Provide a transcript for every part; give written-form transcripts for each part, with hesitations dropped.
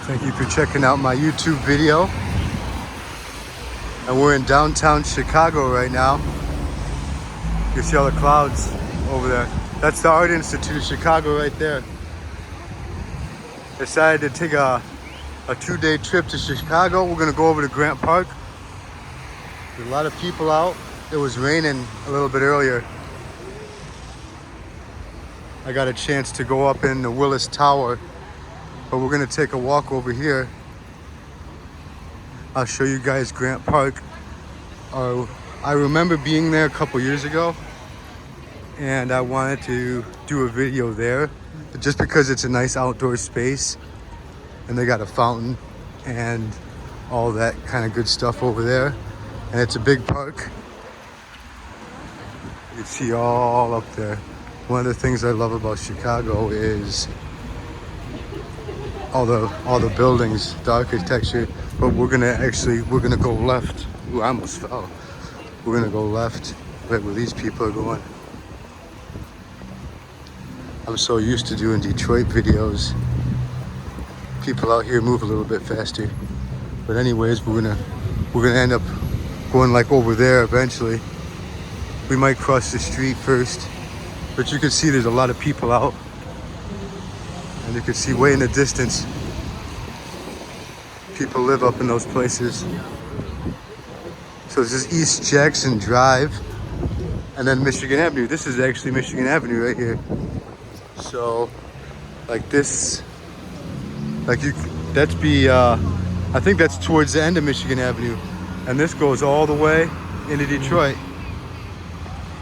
Thank you for checking out my YouTube video. And we're in downtown Chicago right now. You can see all the clouds over there. That's the Art Institute of Chicago right there. Decided to take a 2-day trip to Chicago. We're gonna go over to Grant Park. There's a lot of people out. It was raining a little bit earlier. I got a chance to go up in the Willis Tower, but we're gonna take a walk over here. I'll show you guys Grant Park. I remember being there a couple years ago, and I wanted to do a video there, but just because it's a nice outdoor space, and they got a fountain and all that kind of good stuff over there, and it's a big park. You can see all up there. One of the things I love about Chicago is all the buildings, the architecture. But we're gonna go left. Ooh, I almost fell. We're gonna go left, right where these people are going. I'm so used to doing Detroit videos. People out here move a little bit faster. But anyways, we're gonna end up going like over there eventually. We might cross the street first. But you can see there's a lot of people out. And you can see way in the distance, people live up in those places. So this is East Jackson Drive and then Michigan Avenue. This is actually Michigan Avenue right here. So like this, I think that's towards the end of Michigan Avenue. And this goes all the way into Detroit.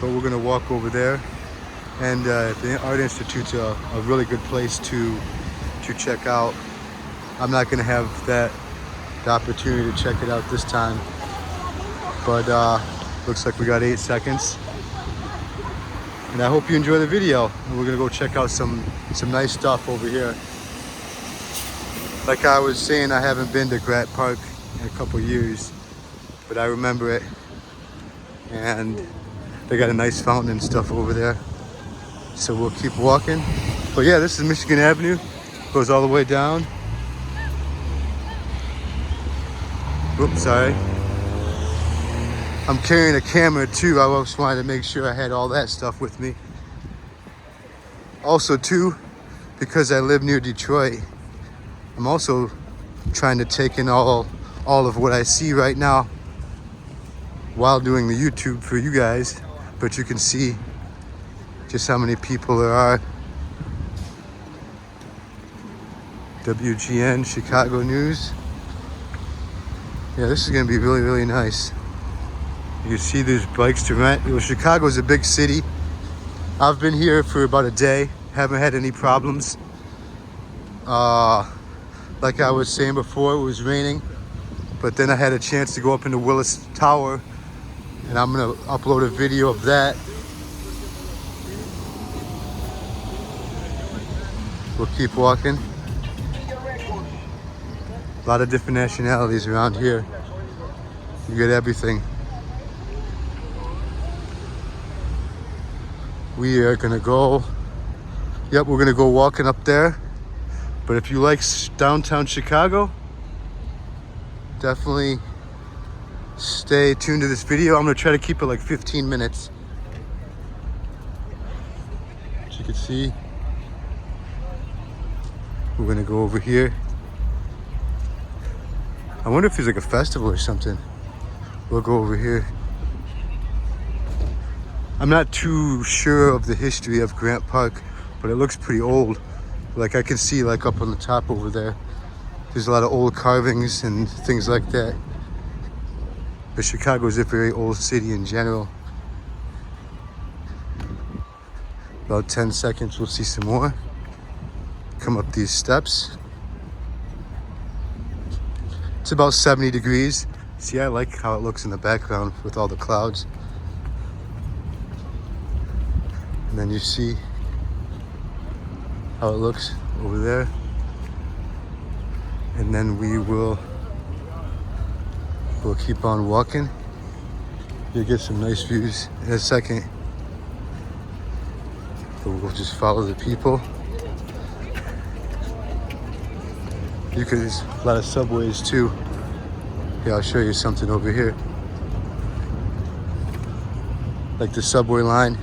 But we're gonna walk over there. And the Art Institute's a really good place to check out. I'm not gonna have the opportunity to check it out this time, but looks like we got 8 seconds. And I hope you enjoy the video. And we're gonna go check out some nice stuff over here. Like I was saying, I haven't been to Grant Park in a couple years, but I remember it. And they got a nice fountain and stuff over there. So we'll keep walking. But yeah, this is Michigan Avenue. Goes all the way down. Oops, sorry. I'm carrying a camera too. I just wanted to make sure I had all that stuff with me. Also too, because I live near Detroit, I'm also trying to take in all of what I see right now while doing the YouTube for you guys. But you can see just how many people there are. WGN Chicago News. Yeah, this is gonna be really, really nice. You can see there's bikes to rent. Chicago's a big city. I've been here for about a day. Haven't had any problems. Like I was saying before, it was raining, but then I had a chance to go up into Willis Tower, and I'm gonna upload a video of that. We'll keep walking. A lot of different nationalities around here. You get everything. We are gonna go, we're gonna go walking up there. But if you like downtown Chicago, definitely stay tuned to this video. I'm gonna try to keep it like 15 minutes. As you can see, we're gonna go over here. I wonder if there's like a festival or something. We'll go over here. I'm not too sure of the history of Grant Park, but it looks pretty old. Like I can see like up on the top over there, there's a lot of old carvings and things like that. But Chicago is a very old city in general. About 10 seconds, we'll see some more. Come up these steps. It's about 70 degrees. See, I like how it looks in the background with all the clouds. And then you see how it looks over there. And then we'll keep on walking. You'll get some nice views in a second. But we'll just follow the people. There's a lot of subways too. Yeah, I'll show you something over here. Like the subway line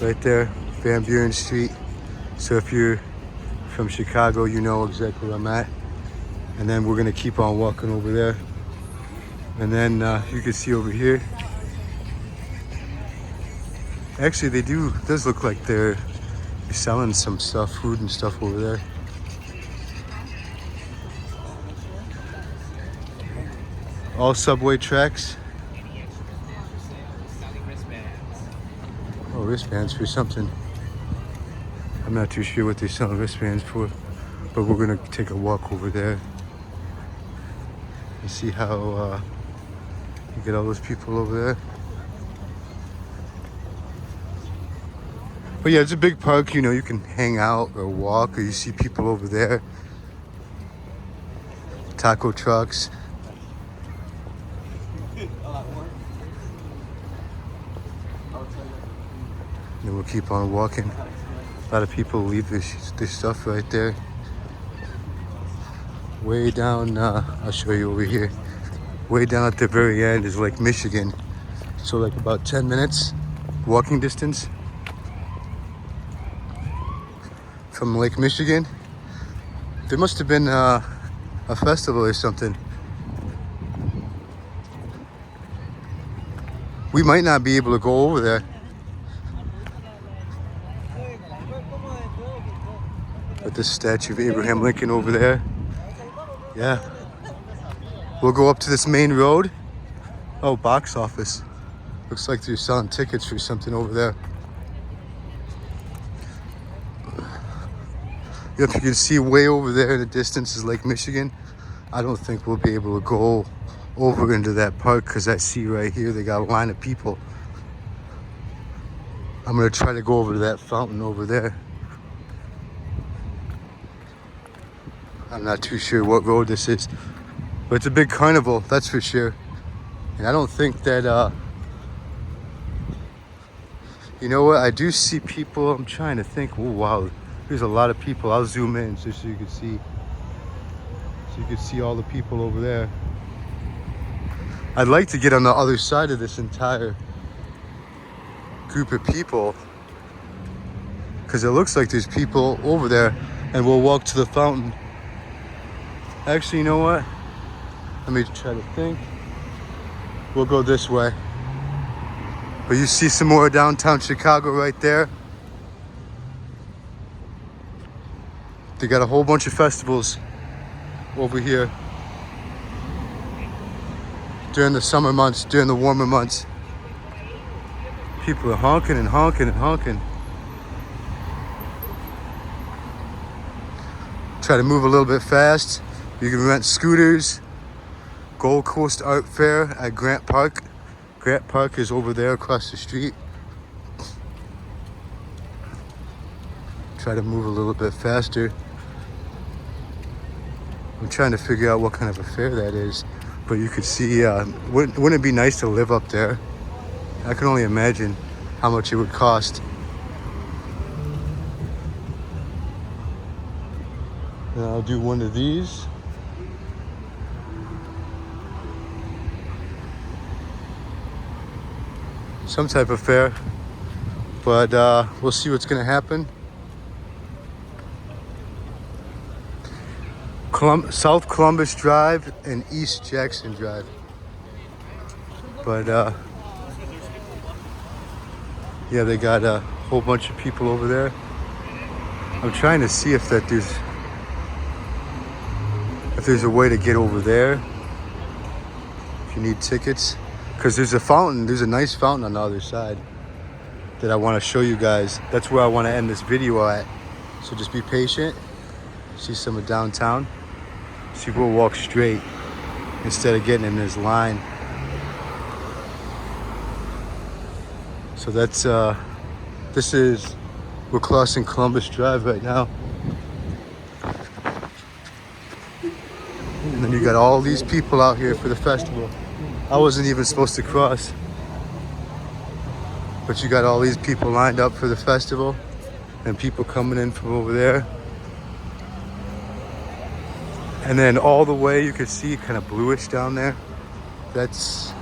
right there, Van Buren Street. So if you're from Chicago, you know exactly where I'm at. And then we're gonna keep on walking over there. And then you can see over here. Actually, does look like they're selling some stuff, food and stuff over there. All subway tracks. Oh, wristbands for something. I'm not too sure what they're selling wristbands for, but we're gonna take a walk over there and see how you get all those people over there. But yeah, it's a big park, you know, you can hang out or walk, or you see people over there. Taco trucks. And we'll keep on walking. A lot of people leave this stuff right there. Way down, I'll show you over here. Way down at the very end is Lake Michigan. So like about 10 minutes walking distance from Lake Michigan. There must have been a festival or something. We might not be able to go over there. But this statue of Abraham Lincoln over there. Yeah. We'll go up to this main road. Oh, box office. Looks like they're selling tickets for something over there. If you can see way over there in the distance is Lake Michigan. I don't think we'll be able to go over into that park because I see right here they got a line of people. I'm gonna try to go over to that fountain over there. I'm not too sure what road this is, but it's a big carnival, that's for sure. And I don't think that, you know what, I do see people. I'm trying to think. Oh, wow, there's a lot of people. I'll zoom in just so you can see. So you can see all the people over there. I'd like to get on the other side of this entire group of people, because it looks like there's people over there, and we'll walk to the fountain. Actually, you know what? Let me try to think. We'll go this way. But you see some more downtown Chicago right there. They got a whole bunch of festivals over here during the summer months, during the warmer months. People are honking and honking and honking. Try to move a little bit fast. You can rent scooters. Gold Coast Art Fair at Grant Park. Grant Park is over there across the street. Try to move a little bit faster. I'm trying to figure out what kind of a fair that is. But you could see, wouldn't it be nice to live up there? I can only imagine how much it would cost. And I'll do one of these. Some type of fair, but we'll see what's gonna happen. South Columbus Drive and East Jackson Drive. But yeah, they got a whole bunch of people over there. I'm trying to see if there's a way to get over there. If you need tickets. Because there's a fountain, there's a nice fountain on the other side that I want to show you guys. That's where I want to end this video at. So just be patient. See some of downtown. See, we'll walk straight instead of getting in this line. So that's, we're crossing Columbus Drive right now. And then you got all these people out here for the festival. I wasn't even supposed to cross. But you got all these people lined up for the festival and people coming in from over there. And then all the way you can see kind of bluish down there. That's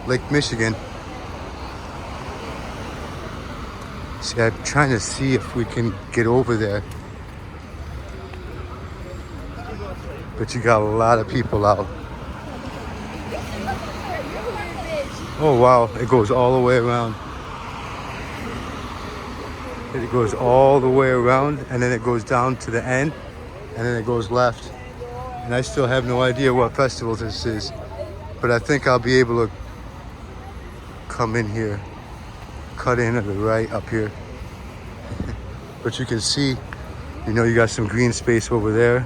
Lake Michigan. See, I'm trying to see if we can get over there. But you got a lot of people out. Oh wow, it goes all the way around. It goes all the way around and then it goes down to the end and then it goes left. And I still have no idea what festival this is, but I think I'll be able to come in here, cut in at the right up here. But you can see, you know, you got some green space over there.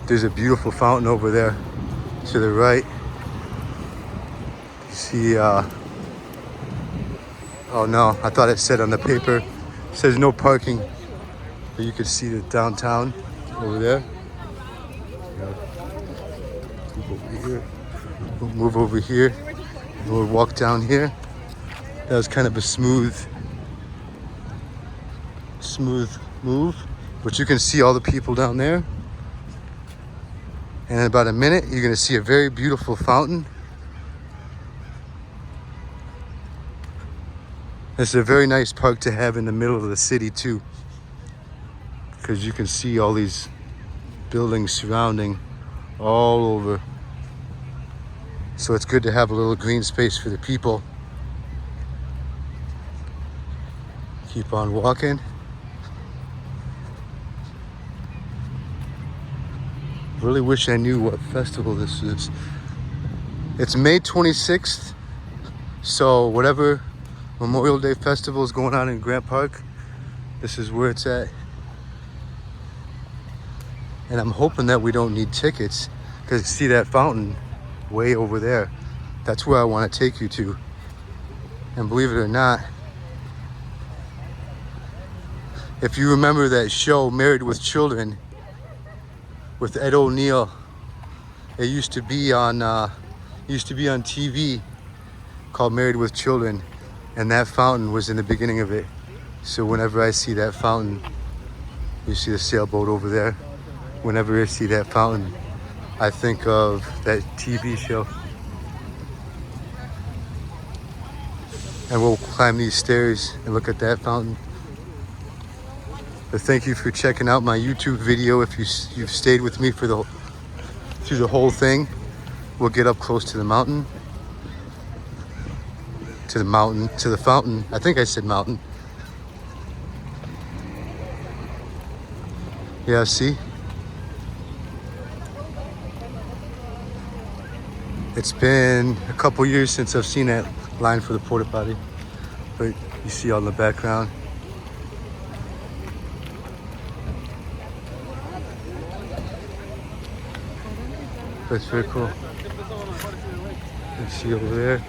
There's a beautiful fountain over there to the right. You see, oh no, I thought it said on the paper, it says no parking. But you can see the downtown over there. Move over here. We'll move over here. And we'll walk down here. That was kind of a smooth move. But you can see all the people down there. And in about a minute, you're gonna see a very beautiful fountain. It's a very nice park to have in the middle of the city too, because you can see all these buildings surrounding all over. So it's good to have a little green space for the people. Keep on walking. Really wish I knew what festival this is. It's May 26th, so whatever Memorial Day festival is going on in Grant Park, this is where it's at. And I'm hoping that we don't need tickets, because see that fountain way over there? That's where I want to take you to. And believe it or not, if you remember that show Married with Children with Ed O'Neill, it used to be on TV called Married with Children, and that fountain was in the beginning of it. So whenever I see that fountain, you see the sailboat over there, whenever I see that fountain, I think of that TV show. And we'll climb these stairs and look at that fountain. But thank you for checking out my YouTube video. If you've stayed with me through the whole thing, we'll get up close to the mountain. To the fountain. I think I said mountain. Yeah, see? It's been a couple years since I've seen that line for the porta potty. But you see all in the background. That's very cool. You see over there?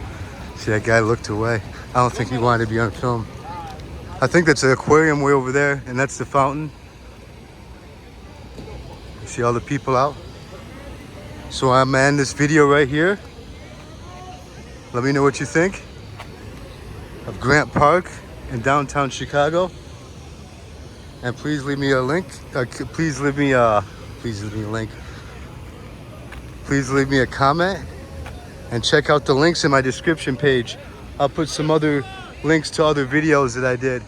See, that guy looked away. I don't think he wanted to be on film. I think that's an aquarium way over there, and that's the fountain. You see all the people out? So I'm gonna end this video right here. Let me know what you think of Grant Park in downtown Chicago. And please leave me a link. Please leave me a link. Please leave me a comment and check out the links in my description page. I'll put some other links to other videos that I did.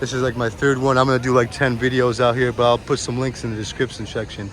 This is like my third one. I'm gonna do like 10 videos out here, but I'll put some links in the description section.